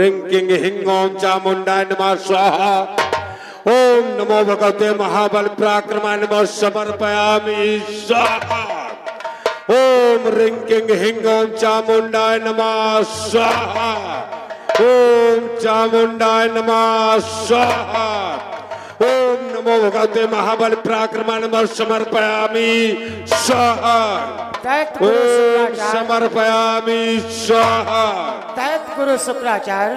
ह्रीं क्लीं ह्रीं ओम चामुंडाय नमः स्वाहा। ओम नमो भगवते महाबल पराक्रमाय नमः समर्पयामि स्वाहा। ओम ह्रीं क्लीं ह्रीं ओम चामुंडाय नमः स्वाहा। ओम चामुंडाय नमः स्वाहा। ओम नमो भगवते महाबल पराक्रमाय नमः समर्पयामि स्वाहा। ओम समर्पयामि स्वाहा। दैत गुरु शुक्राचार्य।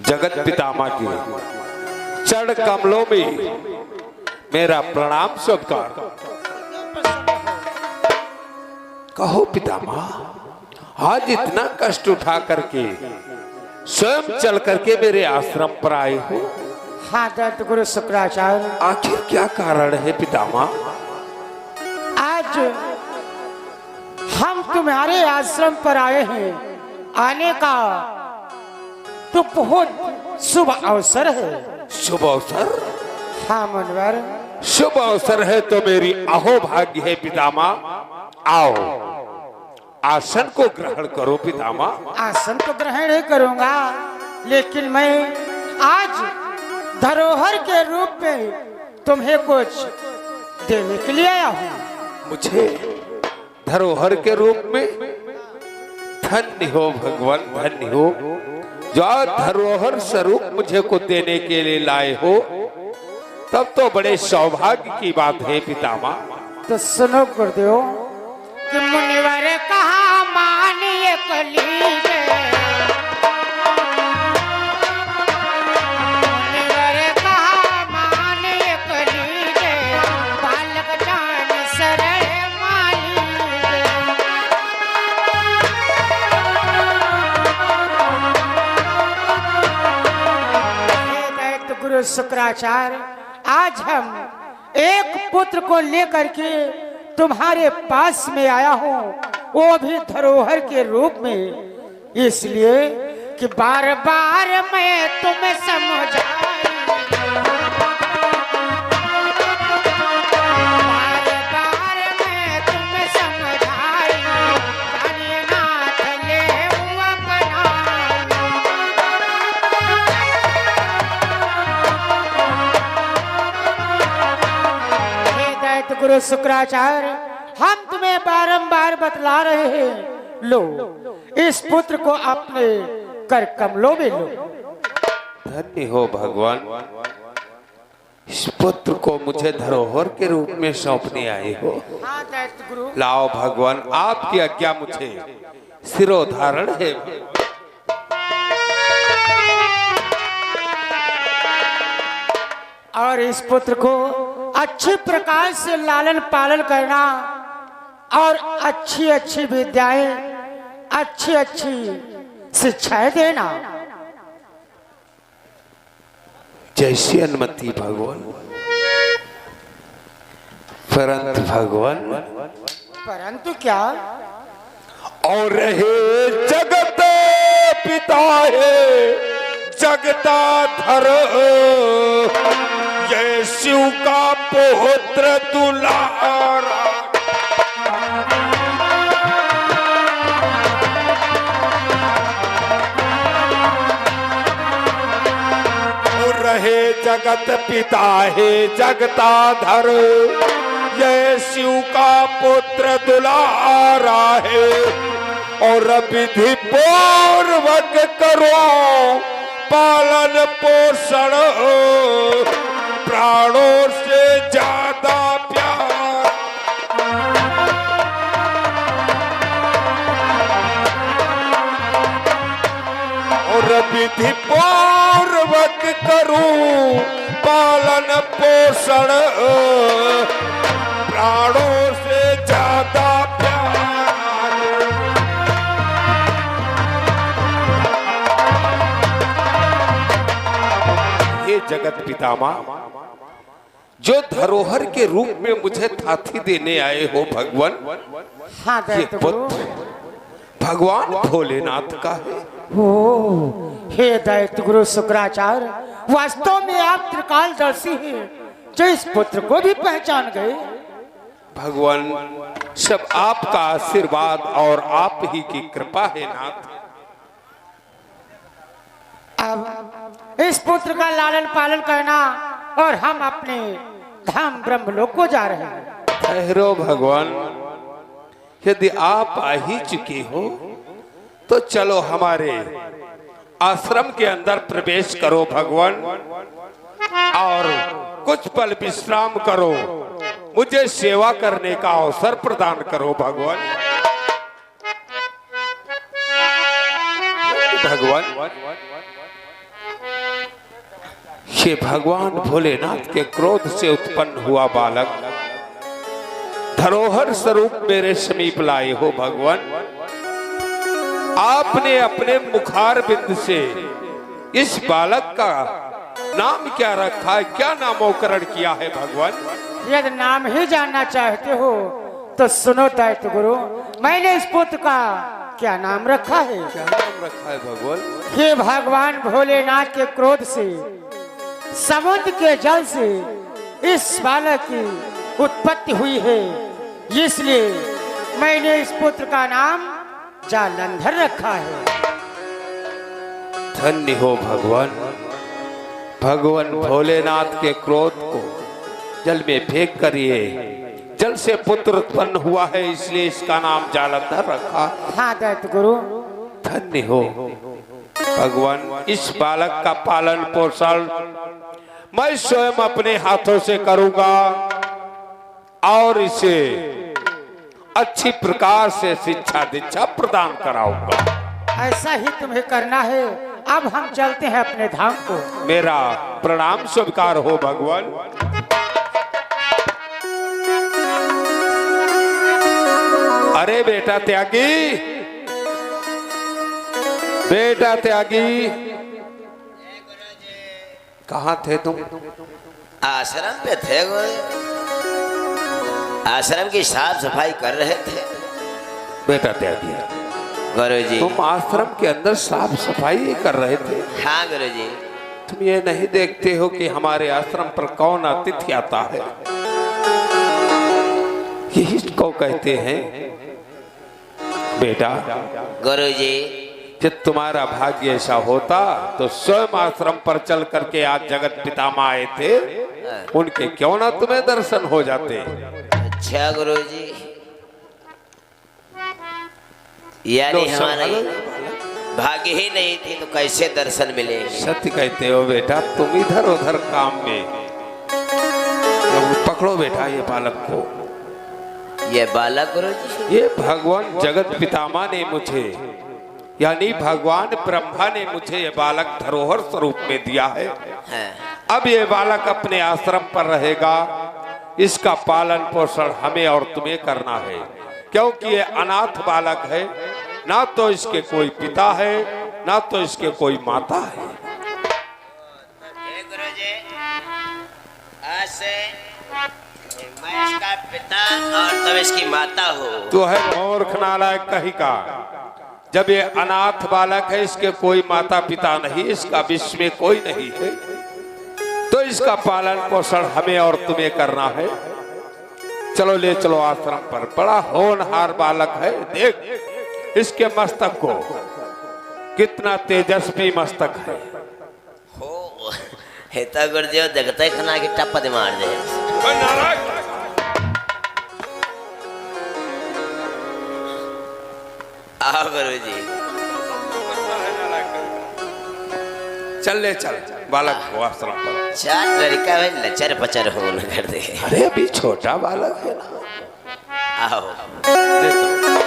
जगत पितामह के चरण कमलों में मेरा प्रणाम स्वीकार कहो पितामह। आज इतना कष्ट उठा करके स्वयं चल करके मेरे आश्रम पर आए हो। हाँ दैत गुरु शुक्राचार्य। आखिर क्या कारण है पितामह? आज हम तुम्हारे आश्रम पर आए हैं। आने का तो बहुत शुभ अवसर है। शुभ अवसर? हाँ मुनिवर। शुभ अवसर है तो मेरी अहो भाग्य है पितामह। आओ आसन को ग्रहण करो पितामह। आसन तो ग्रहण ही करूंगा, लेकिन मैं आज धरोहर के रूप में तुम्हें कुछ देने के लिए आया हूँ। मुझे धरोहर के रूप में? धन्य हो भगवान, धन्य हो जो धरोहर स्वरूप मुझे को देने के लिए लाए हो। तब तो बड़े सौभाग्य की बात है पितामह। तो सुनो गुरुदेव कि मुनिवर कहा मानिए कलीजे, मुनिवर कहा मानिए कलीजे, बालक जान सरल मालीजे। हे दैत गुरु शुक्राचार्य, आज हम एक पुत्र को लेकर के तुम्हारे पास में आया हूँ, वो भी धरोहर के रूप में, इसलिए कि बार बार मैं तुम्हें समझाई, बार बार मैं तुम्हें समझाई, जानिए नाथ ले हुआ गुरु शुक्राचार्य, हम तुम्हें बारंबार बतला रहे हैं, लो इस पुत्र को अपने कर कमलों में लो। धन्य हो भगवान, इस पुत्र को मुझे धरोहर के रूप में सौंपने आए हो। हाँ दैत गुरु। लाओ भगवान, आपकी आज्ञा मुझे सिरोधारण है। और इस पुत्र को अच्छे प्रकार से लालन पालन करना और अच्छी अच्छी विद्याएं, अच्छी अच्छी शिक्षाएं देना। जैसी अनुमति भगवान। परंतु भगवान, परंतु क्या? और रहे जगत पिता है जगताधर, ये शिव का पुत्र दुलारा। और रहे जगत पिता है जगताधर, ये शिव का पुत्र दुलारा है। और विधि पूर्वक करो पालन पोषण, प्राणों से ज्यादा प्यार। और विधि पूर्वक करूं पालन पोषण, प्राणों से ज्यादा प्यार। हे जगत पितामह, जो धरोहर के रूप में मुझे थाती देने आए हो भगवान, हाँ ये दैत्य गुरु। पुत्र भगवान भोलेनाथ का है। ओ हे दैत्य गुरु शुक्राचार्य, वास्तव में आप त्रिकालदर्शी हैं जो इस पुत्र को भी पहचान गए। भगवान सब आपका आशीर्वाद और आप ही की कृपा है नाथ। अब इस पुत्र का लालन पालन करना और हम अपने धाम ब्रह्मलोक को जा रहे हैं। ठहरो भगवान, यदि आप आ ही चुके हो तो चलो हमारे आश्रम के अंदर प्रवेश करो भगवान, और कुछ पल विश्राम करो, मुझे सेवा करने का अवसर प्रदान करो भगवान। भगवान, ये भगवान भोलेनाथ के क्रोध से उत्पन्न हुआ बालक धरोहर स्वरूप मेरे समीप लाए हो भगवान। आपने अपने मुखार बिंद से इस बालक का नाम क्या रखा है, क्या नामकरण किया है भगवान? यदि नाम ही जानना चाहते हो तो सुनो दैत्य गुरु, मैंने इस पुत्र का क्या नाम रखा है। क्या नाम रखा है भगवान? ये भगवान भोलेनाथ के क्रोध से, समुद्र के जल से इस बालक की उत्पत्ति हुई है, इसलिए मैंने इस पुत्र का नाम जालंधर रखा है। धन्य हो भगवान। भगवान भोलेनाथ के क्रोध को जल में फेंक कर ये जल से पुत्र उत्पन्न हुआ है, इसलिए इसका नाम जालंधर रखा। हाँ दैत्य गुरु। धन्य हो भगवान। इस बालक का पालन पोषण मैं स्वयं अपने हाथों से करूंगा और इसे अच्छी प्रकार से शिक्षा दीक्षा प्रदान कराऊंगा। ऐसा ही तुम्हें करना है। अब हम चलते हैं अपने धाम को। मेरा प्रणाम स्वीकार हो भगवान। अरे बेटा त्यागी, बेटा त्यागी, कहाँ थे तुम? आश्रम पे थे गुरु, आश्रम की साफ सफाई कर रहे थे। बेटा त्यागी, गुरुजी। तुम आश्रम के अंदर साफ सफाई कर रहे थे? हाँ गुरुजी। तुम ये नहीं देखते हो कि हमारे आश्रम पर कौन अतिथि आता है? यही को कहते हैं बेटा। गुरुजी, जब तुम्हारा भाग्य ऐसा होता तो स्वयं आश्रम पर चल करके आज जगत पितामह आए थे, उनके क्यों ना तुम्हें दर्शन हो जाते। अच्छा गुरुजी, यानी हमारे भाग्य ही नहीं थी तो कैसे दर्शन मिलेंगे? सत्य कहते हो बेटा। तुम इधर उधर काम में, पकड़ो बेटा ये बालक को। ये बालक गुरुजी? ये भगवान जगत पितामह ने मुझे, यानी भगवान ब्रह्मा ने मुझे ये बालक धरोहर स्वरूप में दिया है। अब ये बालक अपने आश्रम पर रहेगा, इसका पालन पोषण हमें और तुम्हें करना है, क्योंकि ये अनाथ बालक है, ना तो इसके कोई पिता है ना तो इसके कोई माता है। गुरुजी, आज से मैं इसका पिता और तुम इसकी माता हो। तो है मूर्ख नालायक कहीं का। जब ये अनाथ बालक है, इसके कोई माता पिता नहीं, इसका विश्व में कोई नहीं है, तो इसका पालन पोषण हमें और तुम्हें करना है। चलो ले चलो आश्रम पर। बड़ा होनहार बालक है, देख इसके मस्तक को, कितना तेजस्वी मस्तक है। हो हेता गुरुजी जगते खना की टप्पा दे मार दे। आओ गुरुजी। चल ले चल बालक को आश्रम पर। चार लड़का है लचर पचर हो न कर दे। अरे अभी छोटा बालक है ना। आओ ले चलो।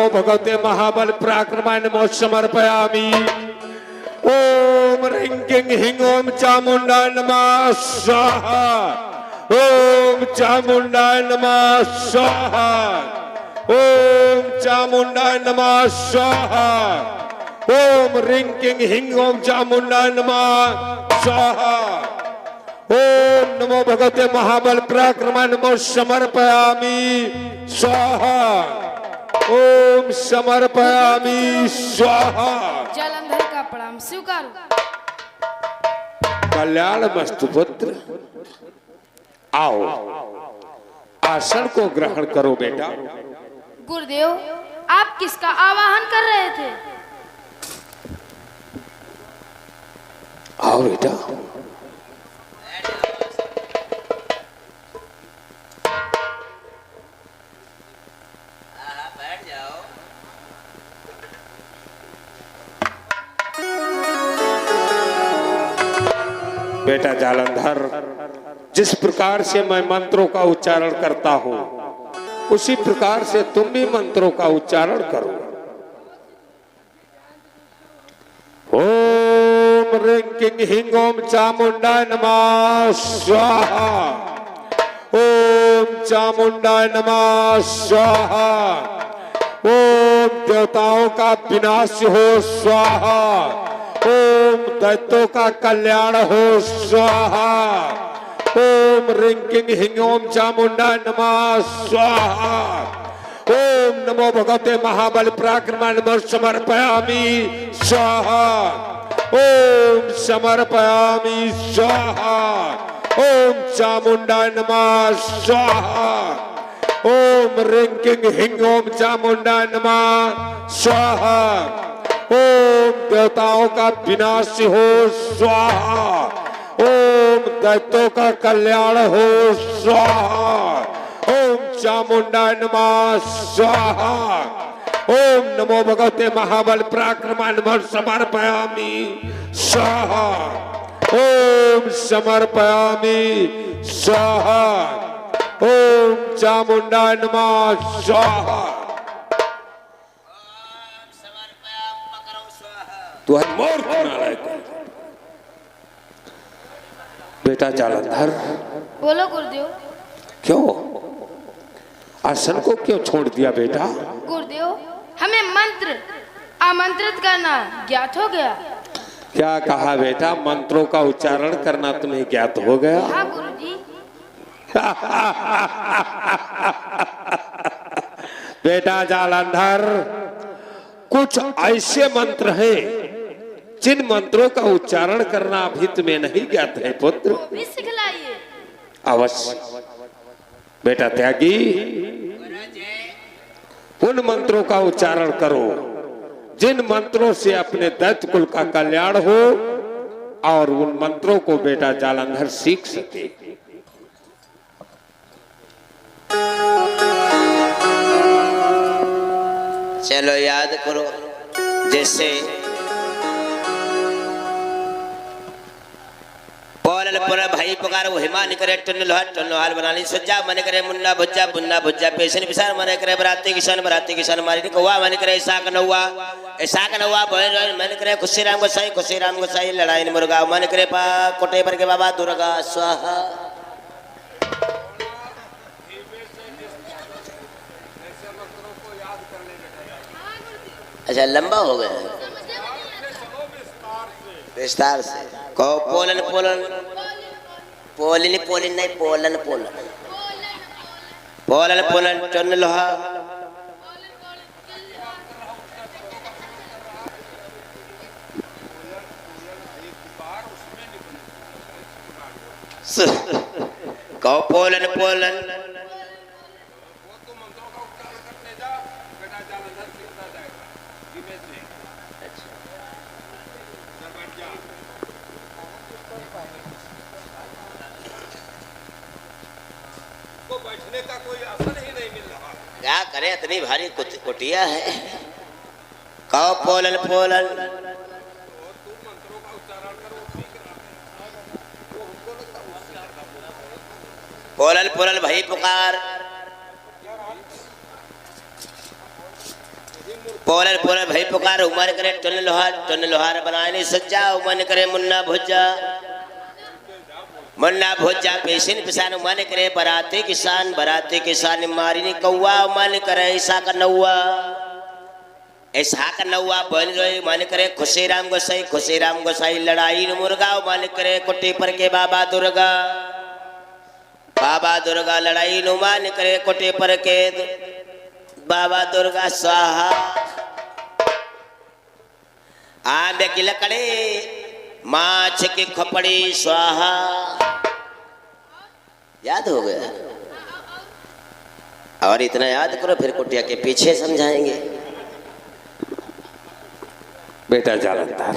नमो भगवते महाबल पराक्रमाय नमो समर्पयामि। ओम ह्रीं क्लीं ह्रीं ओम चामुंडाय नमः स्वाहा। ओम चामुंडाय नमः स्वाहा। ओम चामुंडाय नमः स्वाहा। ओम ह्रीं क्लीं ह्रीं ओम चामुंडाय नमः स्वाहा। ओम नमो भगवते महाबल पराक्रमाय नमो समर्पयामि स्वाहा। ओम समर्पयामि स्वाहा। जालंधर का प्रणाम स्वीकार। कल्याण मस्तु पुत्र, आओ आसन को ग्रहण करो बेटा। गुरुदेव, आप किसका आवाहन कर रहे थे? आओ बेटा। बैठ जाओ। बेटा जालंधर, जिस प्रकार से मैं मंत्रों का उच्चारण करता हूँ उसी प्रकार से तुम भी मंत्रों का उच्चारण करो। ओम ह्रीं क्लीं ह्रीं ओम चामुंडाय नमः स्वाहा। ओम चामुंडाय नमः स्वाहा। ओम देवताओं का विनाश हो स्वाहा। ओम दैत्यों का कल्याण हो स्वाहा। ओम ह्रीं क्लीं ह्रीं ओम चामुंडाय नमः स्वाहा। ओम नमो भगवते महाबल पराक्रमाय नमः समर्पयामि स्वाहा। ओम समर्पयामि स्वाहा। ओम चामुंडाय नमः स्वाहा। ओम ह्रीं क्लीं ह्रीं ओम चामुंडाय नमः स्वाहा। ओम देवताओं का विनाश हो स्वाहा। ओम दैत्यों का कल्याण हो स्वाहा। ओम चामुंडाय नमः स्वाहा। ओम नमो भगवते महाबल पराक्रमाय नमः समर्पयामि स्वाहा। ओम समर्पयामि स्वाहा। ओम चामुंडाय नमः स्वाहा। तू है मूर्ख नालायक। बेटा जालंधर, बोलो गुरुदेव। क्यों आसन को क्यों छोड़ दिया बेटा? गुरुदेव, हमें मंत्र आमंत्रित करना ज्ञात हो गया। क्या कहा बेटा? मंत्रों का उच्चारण करना तुम्हें ज्ञात हो गया? हाँ गुरुजी। बेटा जालंधर, कुछ ऐसे मंत्र हैं जिन मंत्रों का उच्चारण करना अभी तुम्हें नहीं ज्ञात है पुत्र। वो भी सिखलाइए। अवश्य बेटा त्यागी, उन मंत्रों का उच्चारण करो जिन मंत्रों से अपने दैत्य कुल का कल्याण हो और उन मंत्रों को बेटा जालंधर सीख सके। चलो याद करो, जैसे बोलल बोला भाई पुकार वो हिमा निकरे टन्नोहाल बनानी सज्जा मन करे मुन्ना भुज्जा पेशन पिसान मन करे बराती किसान मारी कौवा मन करे ऐसा कनौवा बोले मन करे खुशी राम गोसाई लड़ाई मुर्गा मन करे पा कोटे पर के बाबा दुर्गा स्वाहा। अच्छा लंबा हो गया विस्तार से कहो। पोलन टन लोहा कहो पोलन बैठने का कोई आसन ही नहीं मिल रहा। क्या करे, इतनी भारी कुटिया है। कहो पोलन पोलल भाई पुकार। पोलर पोलर भाई पुकार उमर करे टन लोहार बनाए नहीं सज्जा मन करे मुन्ना भुज्जा पेशिन पिसान मन करे बराती किसान मारी नहीं कौआ मन करे ऐसा का नौआ बन रही मन करे खुशी राम गोसाई लड़ाई न मुर्गा मन करे कुटी पर के बाबा दुर्गा लड़ाई नु मान करे कुटी पर के बाबा दुर्गा स्वाहा आंबे की लकड़ी माछ की खोपड़ी स्वाहा। याद हो गया और इतना याद करो फिर कुटिया के पीछे समझाएंगे। बेटा जालंधर,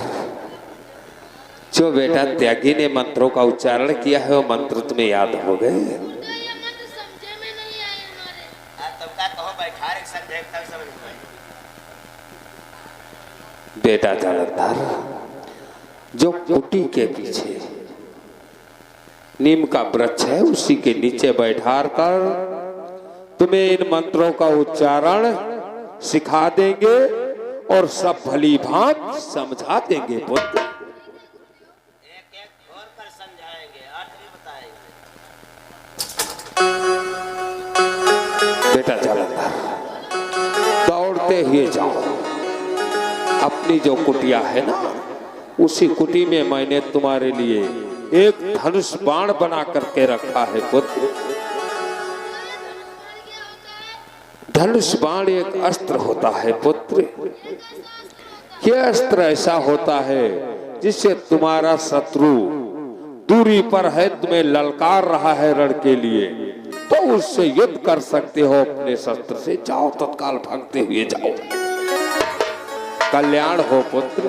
जो बेटा त्यागी ने मंत्रों का उच्चारण किया है वो मंत्र तुम्हें याद हो गए? बेटा जालंधर, जो कुटी के पीछे नीम का वृक्ष है उसी के नीचे बैठार कर तुम्हें इन मंत्रों का उच्चारण सिखा देंगे और सब भली भांत समझा देंगे पुत्र। एक और पर समझाएंगे, अर्थ भी बताएंगे। बेटा जालंधर, दौड़ते हुए जाओ, अपनी जो कुटिया है ना उसी कुटी में मैंने तुम्हारे लिए एक धनुष बाण बना करके रखा है पुत्र। धनुष बाण एक अस्त्र होता है पुत्र। यह अस्त्र ऐसा होता है जिससे तुम्हारा शत्रु दूरी पर है, तुम्हें ललकार रहा है रण के लिए, तो उससे युद्ध कर सकते हो अपने शस्त्र से। जाओ तत्काल भागते हुए जाओ, कल्याण हो पुत्र।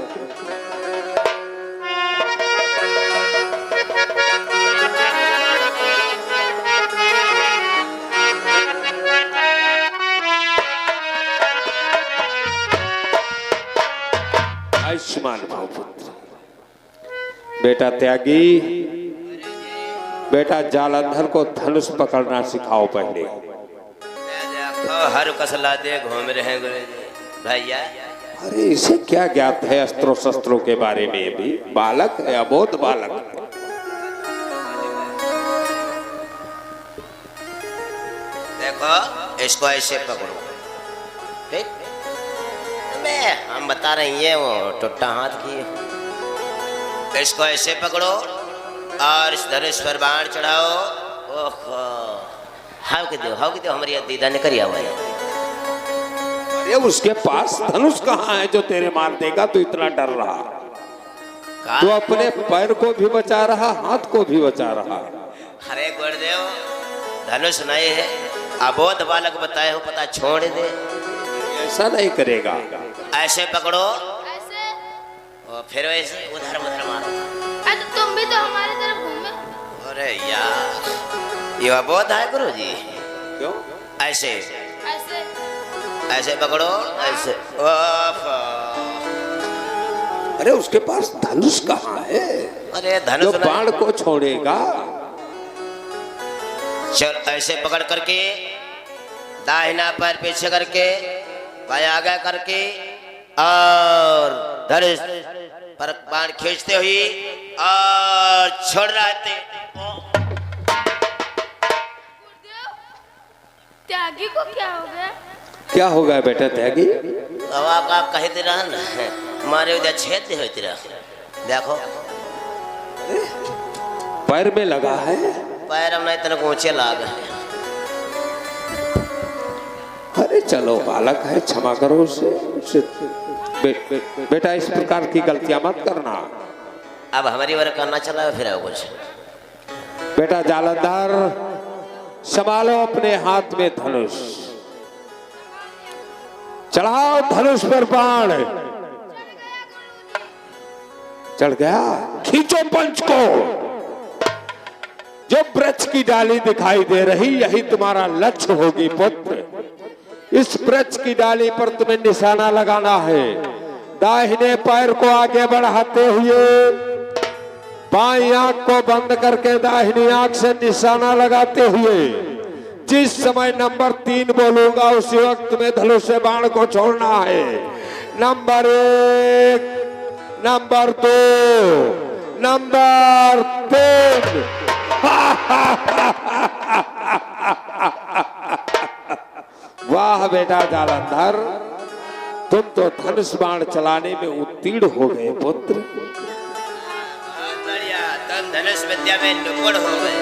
आयुष्मान भाव पुत्र। बेटा त्यागी, बेटा जालंधर को धनुष पकड़ना सिखाओ पहले। हर कसला दे घूम रहे भैया। अरे इसे क्या ज्ञात है अस्त्रों शस्त्रों के बारे में? भी बालक है, अबोध बालक। देखो इसको ऐसे पकड़ो, ठीक? हम बता रहे हैं वो टुट्टा हाथ की। इसको ऐसे पकड़ो और इस धनुष पर बाण चढ़ाओ। ओहो, हाउ के दो हमारी दीदा ने करिया हुआ है। अरे उसके पास धनुष कहाँ है जो तेरे मार देगा? तू इतना डर रहा, तू अपने पैर को भी बचा रहा, हाथ को भी बचा रहा। अरे गुरुदेव, धनुष नहीं है, अबोध बालक बताए हो, पता छोड़ दे। ऐसा नहीं करेगा। ऐसे पकड़ो ऐसे और फिर वैसे उधर मारो। तो तुम भी तो हमारी तरफ घूमे। अरे यार, ये अबोध है गुरु जी। क्यों? ऐसे ऐसे ऐसे पकड़ो, ऐसे। अरे उसके पास धनुष कहाँ है? अरे जो धनुष बाण को छोड़ेगा। चल ऐसे पकड़ करके दाहिना पैर पीछे करके पाया आगे करके और धनुष पर बाण खींचते हुए और छोड़ रहे थे। त्यागी को क्या हो गया? क्या होगा बेटा त्यागी? हवा का कह दे रहा ना, हमारे उधर छेद हो तेरा। देखो पैर में लगा है। पैर हमने इतना ऊंचे लाग है। अरे चलो बालक है, क्षमा करो उसे। बेटा इस प्रकार की गलतियां मत करना। अब हमारी बार करना चला है फिर कुछ। बेटा जालंधर, संभालो अपने हाथ में धनुष, चढ़ाओ धनुष पर बाण। चढ़ गया? खींचो पंच को। जो वृक्ष की डाली दिखाई दे रही यही तुम्हारा लक्ष्य होगी पुत्र। इस वृक्ष की डाली पर तुम्हें निशाना लगाना है। दाहिने पैर को आगे बढ़ाते हुए बाईं आंख को बंद करके दाहिनी आंख से निशाना लगाते हुए जिस समय नंबर 3 बोलूंगा उसी वक्त में धनुष से बाण को छोड़ना है। Number 1, number 2, number 3। वाह बेटा जालंधर, तुम तो धनुष बाण चलाने में उत्तीर्ण हो गए पुत्र। बहुत बढ़िया, तुम धनुष विद्या में निपुण हो गए।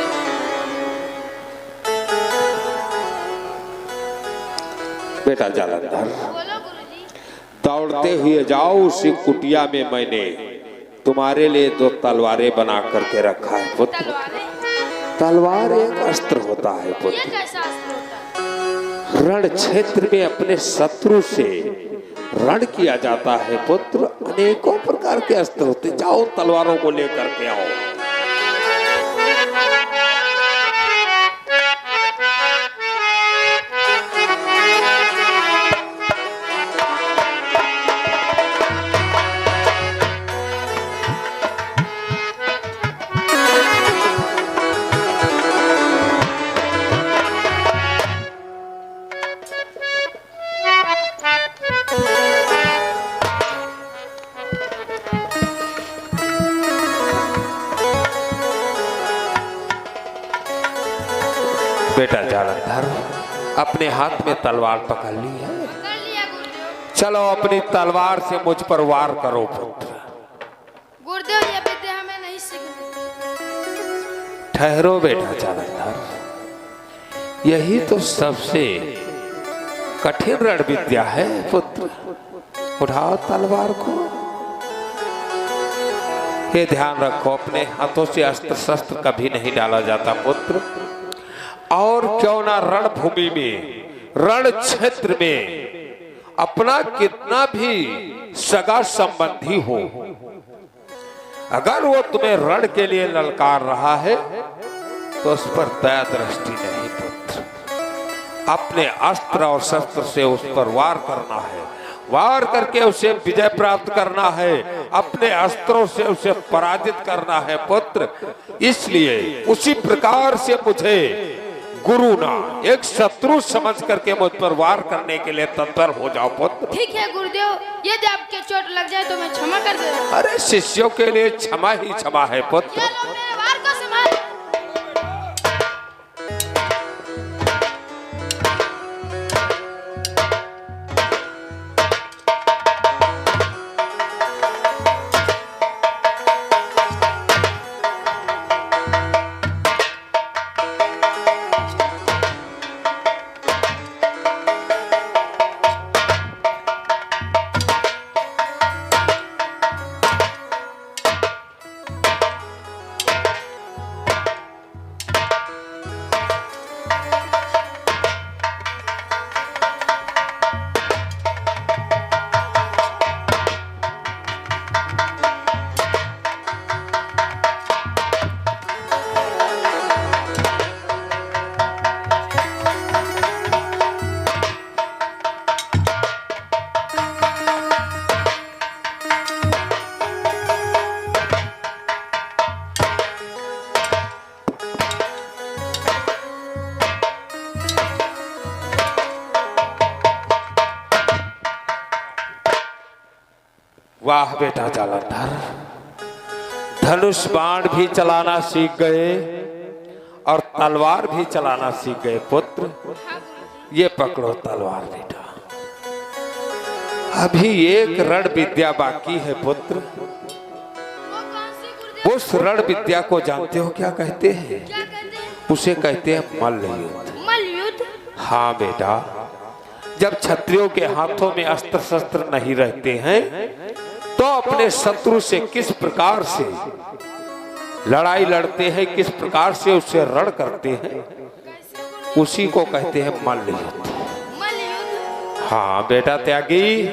बेटा जालंधर, बोलो गुरुजी। दौड़ते हुए जाओ, उसी कुटिया में मैंने तुम्हारे लिए 2 तलवारें बना करके रखा है पुत्र। तलवारें? तलवार एक अस्त्र होता है ये पुत्र। कैसा अस्त्र होता है? रण क्षेत्र में अपने शत्रु से रण किया जाता है पुत्र। अनेकों प्रकार के अस्त्र होते, जाओ तलवारों को लेकर के आओ। बेटा जालंधर, अपने हाथ में तलवार पकड़ ली है। कर लिया गुरुदेव। चलो अपनी तलवार से मुझ पर वार करो पुत्र। गुरुदेव ये विद्या हमें नहीं सीखनी। ठहरो बेटा जालंधर, यही तो सबसे कठिन रण विद्या है पुत्र। उठाओ तलवार को। ये ध्यान रखो, अपने हाथों से अस्त्र शस्त्र कभी नहीं डाला जाता पुत्र। और क्यों ना रणभूमि में, रण क्षेत्र में अपना कितना भी सगा संबंधी हो, अगर वो तुम्हें रण के लिए ललकार रहा है तो उस पर दया दृष्टि नहीं पुत्र। अपने अस्त्र और शस्त्र से उस पर वार करना है, वार करके उसे विजय प्राप्त करना है, अपने अस्त्रों से उसे पराजित करना है पुत्र। इसलिए उसी प्रकार से मुझे गुरु ना एक शत्रु समझ करके मुझ पर वार करने के लिए तत्पर हो जाओ पुत्र। ठीक है गुरुदेव, यदि आपके चोट लग जाए तो मैं क्षमा कर दूंगा। अरे शिष्यों के लिए क्षमा ही क्षमा है पुत्र। ये लो मेरे वार को संभाल। वाह बेटा जालंधर, धनुष बाण भी चलाना सीख गए और तलवार भी चलाना सीख गए पुत्र। ये पकड़ो तलवार बेटा। अभी एक रण विद्या बाकी है पुत्र। वो कौन सी गुरुदेव? उस रण विद्या को जानते हो क्या कहते हैं? क्या कहते हैं? उसे कहते हैं मल्ल युद्ध। मल्ल युद्ध? हाँ बेटा, जब क्षत्रियों के हाथों में अस्त्र शस्त्र नहीं रहते हैं तो अपने शत्रु से किस प्रकार से लड़ाई लड़ते हैं, किस प्रकार से उससे रण करते हैं, उसी को कहते हैं मल्ल युद्ध। मल्ल युद्ध? हाँ बेटा त्यागी,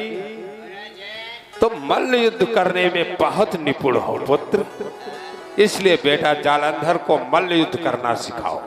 तो मल्ल युद्ध करने में बहुत निपुण हो पुत्र। इसलिए बेटा जालंधर को मल्ल युद्ध करना सिखाओ।